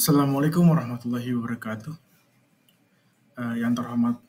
Assalamualaikum warahmatullahi wabarakatuh. Yang terhormat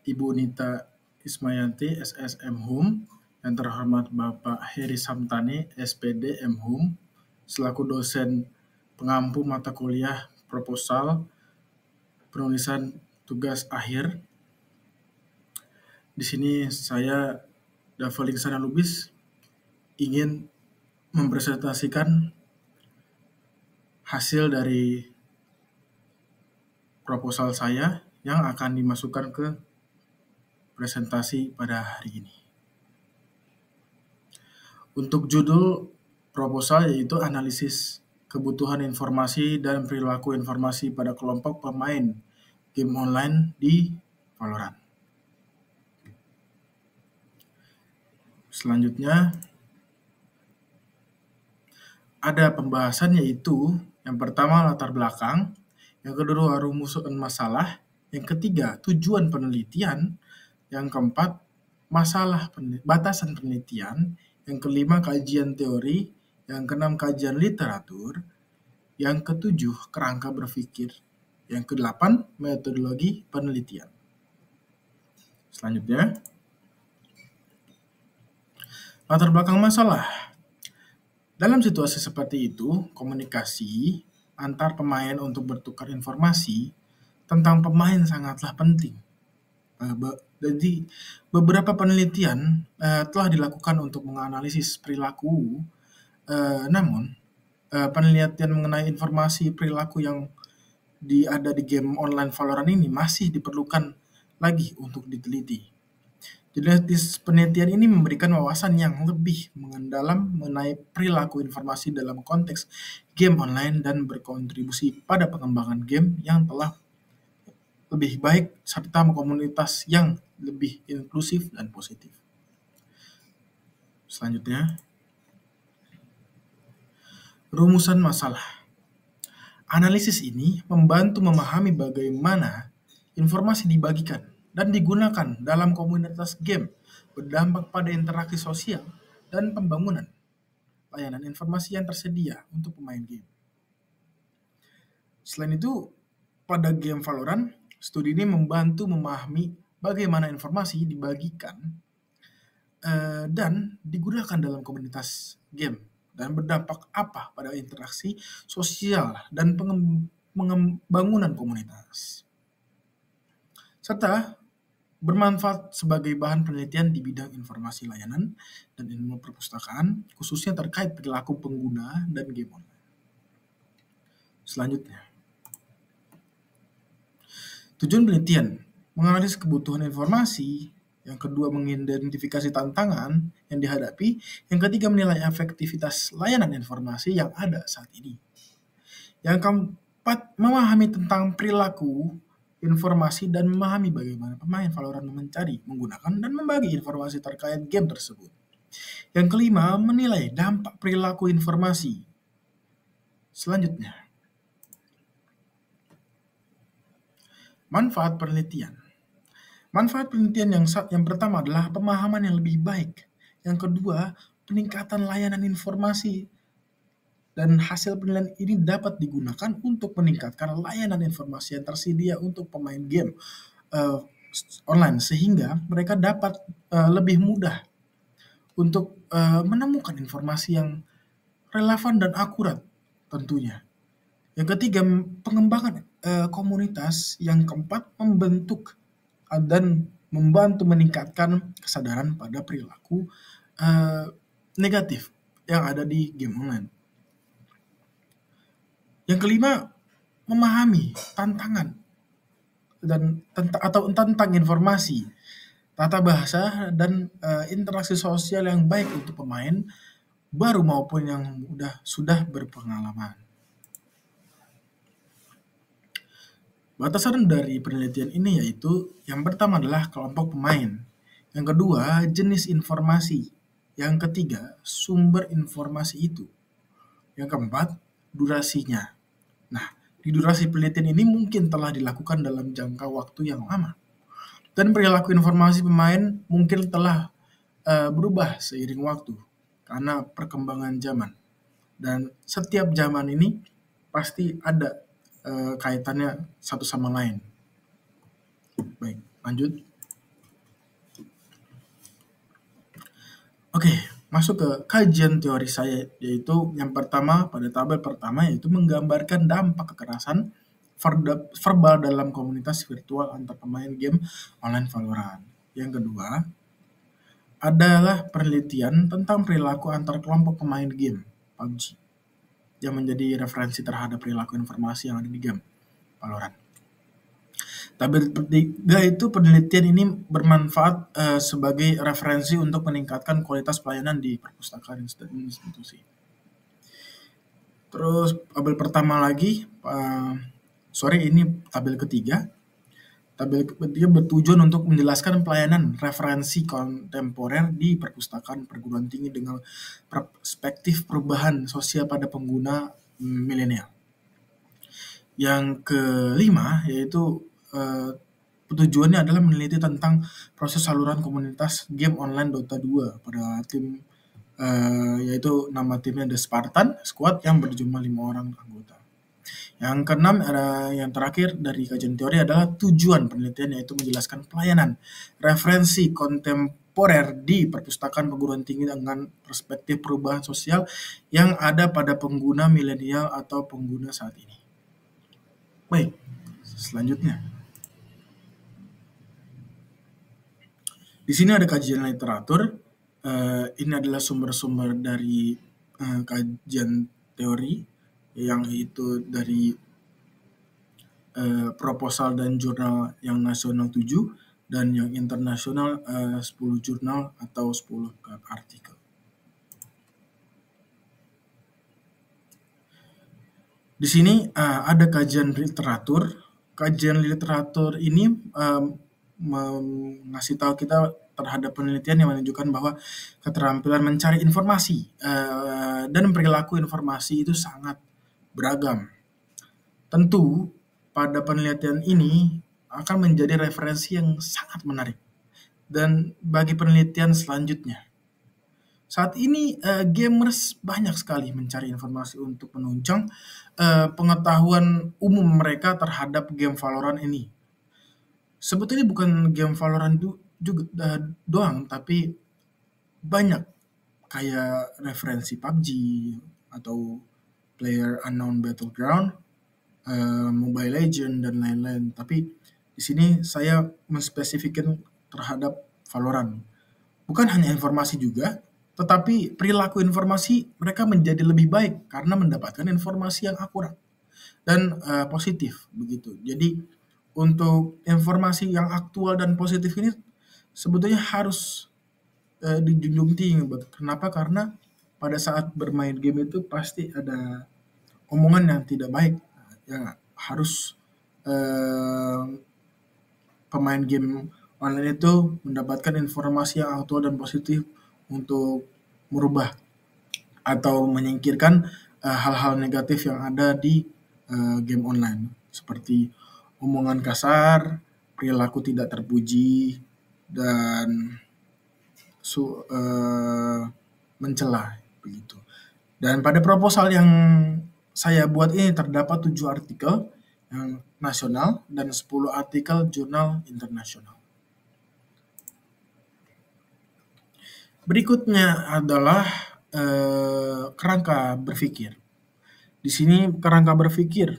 Ibu Nita Ismayanti, SSM Hum, yang terhormat Bapak Heri Samtani, SPD M Hum, selaku dosen pengampu mata kuliah proposal penulisan tugas akhir. Di sini saya, Dafali Kesana Lubis, ingin mempresentasikan hasil dari proposal saya yang akan dimasukkan ke presentasi pada hari ini. Untuk judul proposal yaitu analisis kebutuhan informasi dan perilaku informasi pada kelompok pemain game online di Valorant. Selanjutnya, ada pembahasan yaitu yang pertama latar belakang, yang kedua rumusan masalah, yang ketiga tujuan penelitian, yang keempat batasan penelitian, yang kelima kajian teori, yang keenam kajian literatur, yang ketujuh kerangka berpikir, yang kedelapan metodologi penelitian. Selanjutnya, latar belakang masalah. Dalam situasi seperti itu, komunikasi antar pemain untuk bertukar informasi tentang pemain sangatlah penting. Jadi, beberapa penelitian telah dilakukan untuk menganalisis perilaku, namun penelitian mengenai informasi perilaku yang ada di game online Valorant ini masih diperlukan lagi untuk diteliti. Jadi penelitian ini memberikan wawasan yang lebih mendalam mengenai perilaku informasi dalam konteks game online dan berkontribusi pada pengembangan game yang telah lebih baik serta komunitas yang lebih inklusif dan positif. Selanjutnya, rumusan masalah. Analisis ini membantu memahami bagaimana informasi dibagikan dan digunakan dalam komunitas game, berdampak pada interaksi sosial dan pembangunan layanan informasi yang tersedia untuk pemain game. Selain itu, pada game Valorant, studi ini membantu memahami bagaimana informasi dibagikan dan digunakan dalam komunitas game dan berdampak apa pada interaksi sosial dan pengembangan komunitas, serta bermanfaat sebagai bahan penelitian di bidang informasi layanan dan ilmu perpustakaan, khususnya terkait perilaku pengguna dan game online. Selanjutnya, tujuan penelitian menganalisis kebutuhan informasi, yang kedua mengidentifikasi tantangan yang dihadapi, yang ketiga menilai efektivitas layanan informasi yang ada saat ini. Yang keempat, memahami tentang perilaku informasi dan memahami bagaimana pemain Valorant mencari, menggunakan, dan membagi informasi terkait game tersebut. Yang kelima, menilai dampak perilaku informasi. Selanjutnya, manfaat penelitian. Manfaat penelitian yang pertama adalah pemahaman yang lebih baik. Yang kedua, peningkatan layanan informasi. Dan hasil penilaian ini dapat digunakan untuk meningkatkan layanan informasi yang tersedia untuk pemain game online, sehingga mereka dapat lebih mudah untuk menemukan informasi yang relevan dan akurat tentunya. Yang ketiga, pengembangan komunitas. Yang keempat, membentuk dan membantu meningkatkan kesadaran pada perilaku negatif yang ada di game online. Yang kelima, memahami tantangan tentang informasi, tata bahasa, dan interaksi sosial yang baik untuk pemain baru maupun yang sudah berpengalaman. Batasan dari penelitian ini yaitu yang pertama adalah kelompok pemain, yang kedua jenis informasi, yang ketiga sumber informasi itu, yang keempat durasinya. Nah, di durasi penelitian ini mungkin telah dilakukan dalam jangka waktu yang lama, dan perilaku informasi pemain mungkin telah berubah seiring waktu karena perkembangan zaman. Dan setiap zaman ini pasti ada kaitannya satu sama lain. Baik, lanjut. Oke, masuk ke kajian teori saya, yaitu yang pertama, pada tabel pertama, yaitu menggambarkan dampak kekerasan verbal dalam komunitas virtual antar pemain game online Valorant. Yang kedua, adalah penelitian tentang perilaku antar kelompok pemain game PUBG yang menjadi referensi terhadap perilaku informasi yang ada di game Valorant. Tabel ketiga itu penelitian ini bermanfaat sebagai referensi untuk meningkatkan kualitas pelayanan di perpustakaan institusi. Terus tabel pertama lagi, ini tabel ketiga. Tabel ketiga bertujuan untuk menjelaskan pelayanan referensi kontemporer di perpustakaan perguruan tinggi dengan perspektif perubahan sosial pada pengguna milenial. Yang kelima yaitu tujuannya adalah meneliti tentang proses saluran komunitas game online Dota 2 pada tim yaitu nama timnya The Spartan Squad yang berjumlah 5 orang anggota. Yang keenam, yang terakhir dari kajian teori adalah tujuan penelitian, yaitu menjelaskan pelayanan referensi kontemporer di perpustakaan perguruan tinggi dengan perspektif perubahan sosial yang ada pada pengguna milenial atau pengguna saat ini. Baik, selanjutnya. Di sini ada kajian literatur. Ini adalah sumber-sumber dari kajian teori yang itu dari proposal dan jurnal yang nasional 7 dan yang internasional 10 jurnal atau 10 artikel. Di sini ada kajian literatur. Kajian literatur ini ngasih tahu kita terhadap penelitian yang menunjukkan bahwa keterampilan mencari informasi dan perilaku informasi itu sangat beragam. Tentu pada penelitian ini akan menjadi referensi yang sangat menarik dan bagi penelitian selanjutnya. Saat ini gamers banyak sekali mencari informasi untuk menunjang pengetahuan umum mereka terhadap game Valorant ini. Sebetulnya bukan game Valorant juga doang, tapi banyak kayak referensi PUBG atau PlayerUnknown Battleground, Mobile Legends dan lain-lain. Tapi di sini saya menspesifikkan terhadap Valorant. Bukan hanya informasi juga, tetapi perilaku informasi mereka menjadi lebih baik karena mendapatkan informasi yang akurat dan positif begitu. Jadi untuk informasi yang aktual dan positif ini sebetulnya harus dijunjung tinggi. Kenapa? Karena pada saat bermain game itu pasti ada omongan yang tidak baik. Ya, harus pemain game online itu mendapatkan informasi yang aktual dan positif untuk merubah atau menyingkirkan hal-hal negatif yang ada di game online seperti omongan kasar, perilaku tidak terpuji, dan mencela begitu. Dan pada proposal yang saya buat ini terdapat 7 artikel yang nasional dan 10 artikel jurnal internasional. Berikutnya adalah kerangka berpikir. Di sini kerangka berpikir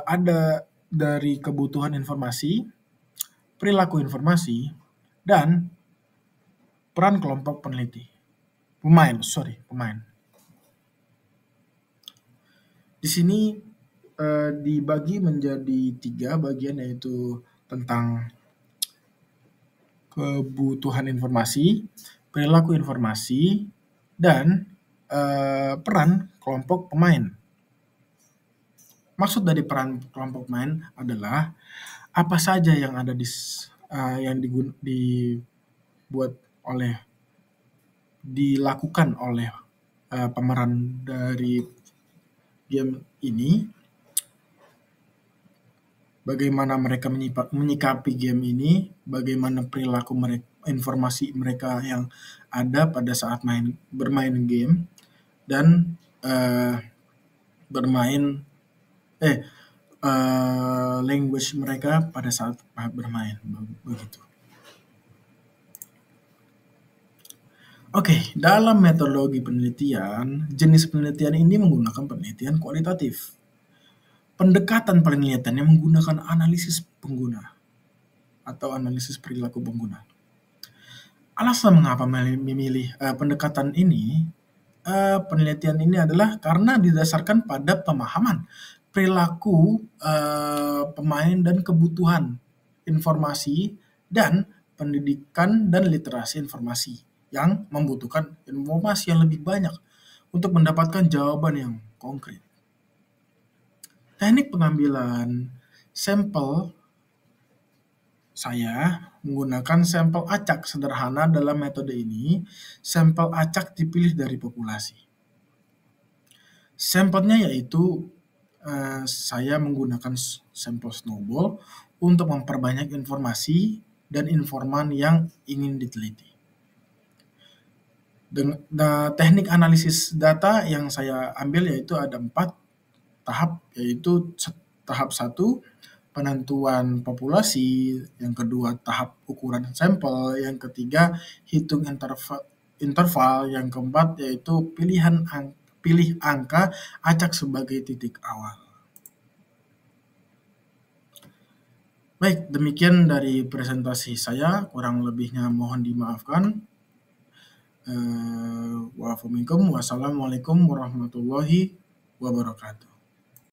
ada dari kebutuhan informasi, perilaku informasi, dan peran kelompok peneliti. Pemain. Di sini dibagi menjadi 3 bagian, yaitu tentang kebutuhan informasi, perilaku informasi, dan peran kelompok pemain. Maksud dari peran kelompok pemain adalah apa saja yang ada dilakukan oleh pemeran dari game ini, bagaimana mereka menyikapi game ini, bagaimana perilaku informasi mereka yang ada pada saat bermain game, dan bermain language mereka pada saat bermain, begitu. Oke, dalam metodologi penelitian, jenis penelitian ini menggunakan penelitian kualitatif. Pendekatan penelitiannya menggunakan analisis pengguna atau analisis perilaku pengguna. Alasan mengapa memilih pendekatan ini, penelitian ini adalah karena didasarkan pada pemahaman perilaku pemain dan kebutuhan informasi dan pendidikan dan literasi informasi yang membutuhkan informasi yang lebih banyak untuk mendapatkan jawaban yang konkret. Teknik pengambilan sampel saya menggunakan sampel acak sederhana. Dalam metode ini, sampel acak dipilih dari populasi. Sampelnya yaitu saya menggunakan sampel snowball untuk memperbanyak informasi dan informan yang ingin diteliti. Teknik analisis data yang saya ambil yaitu ada 4 tahap, yaitu tahap 1 penentuan populasi, yang kedua tahap ukuran sampel, yang ketiga hitung interval, yang keempat yaitu pilih angka acak sebagai titik awal. Baik, demikian dari presentasi saya, kurang lebihnya mohon dimaafkan. Wassalamualaikum warahmatullahi wabarakatuh.